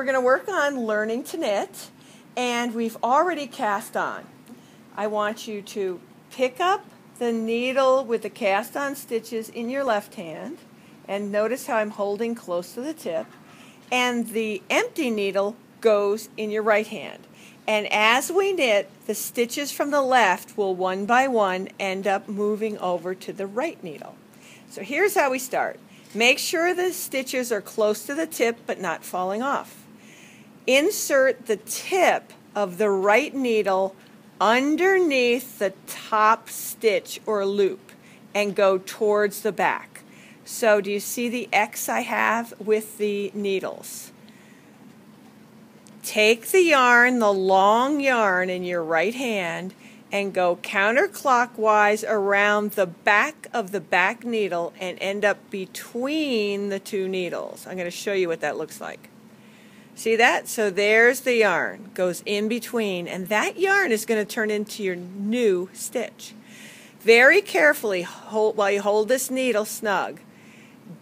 going to work on learning to knit, and we've already cast on. I want you to pick up the needle with the cast on stitches in your left hand, and notice how I'm holding close to the tip, and the empty needle goes in your right hand. And as we knit, the stitches from the left will one by one end up moving over to the right needle. So here's how we start. Make sure the stitches are close to the tip but not falling off. Insert the tip of the right needle underneath the top stitch or loop and go towards the back. So do you see the X I have with the needles? Take the yarn, the long yarn in your right hand, and go counterclockwise around the back of the back needle and end up between the two needles. I'm going to show you what that looks like. See that? So there's the yarn, goes in between, and that yarn is going to turn into your new stitch. Very carefully, while you hold this needle snug,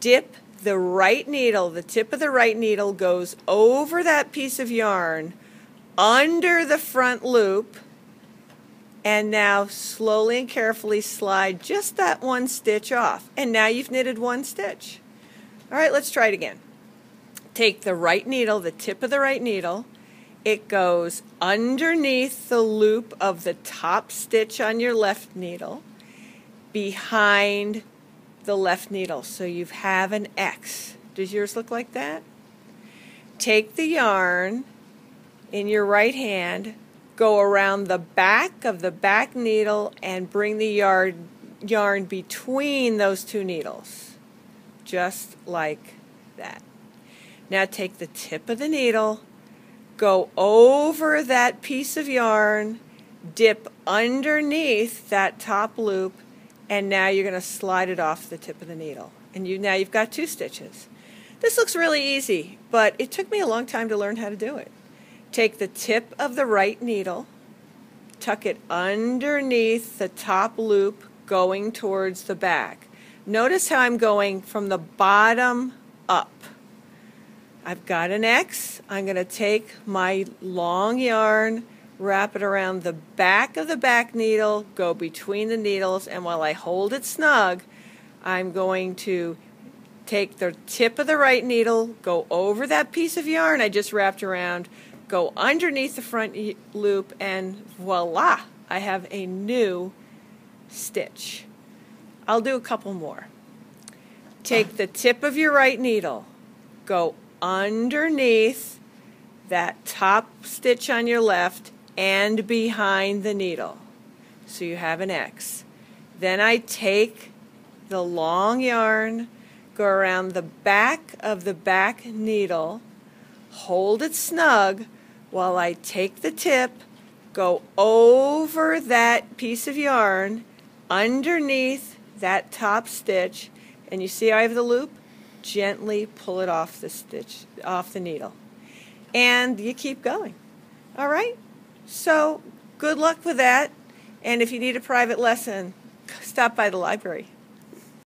dip the right needle, the tip of the right needle goes over that piece of yarn, under the front loop, and now slowly and carefully slide just that one stitch off. And now you've knitted one stitch. All right, let's try it again. Take the right needle, the tip of the right needle, it goes underneath the loop of the top stitch on your left needle, behind the left needle, so you have an X. Does yours look like that? Take the yarn in your right hand, go around the back of the back needle and bring the yarn between those two needles, just like that. Now take the tip of the needle, go over that piece of yarn, dip underneath that top loop, and now you're going to slide it off the tip of the needle. And now you've got two stitches. This looks really easy, but it took me a long time to learn how to do it. Take the tip of the right needle, tuck it underneath the top loop going towards the back. Notice how I'm going from the bottom up. I've got an X. I'm going to take my long yarn, wrap it around the back of the back needle, go between the needles, and while I hold it snug, I'm going to take the tip of the right needle, go over that piece of yarn I just wrapped around, go underneath the front loop, and voila, I have a new stitch. I'll do a couple more. Take the tip of your right needle, go underneath that top stitch on your left and behind the needle, so you have an X. Then I take the long yarn, go around the back of the back needle, hold it snug while I take the tip, go over that piece of yarn underneath that top stitch, and you see I have the loop? Gently pull it off the stitch, off the needle. And you keep going. All right? So good luck with that, and if you need a private lesson, stop by the library.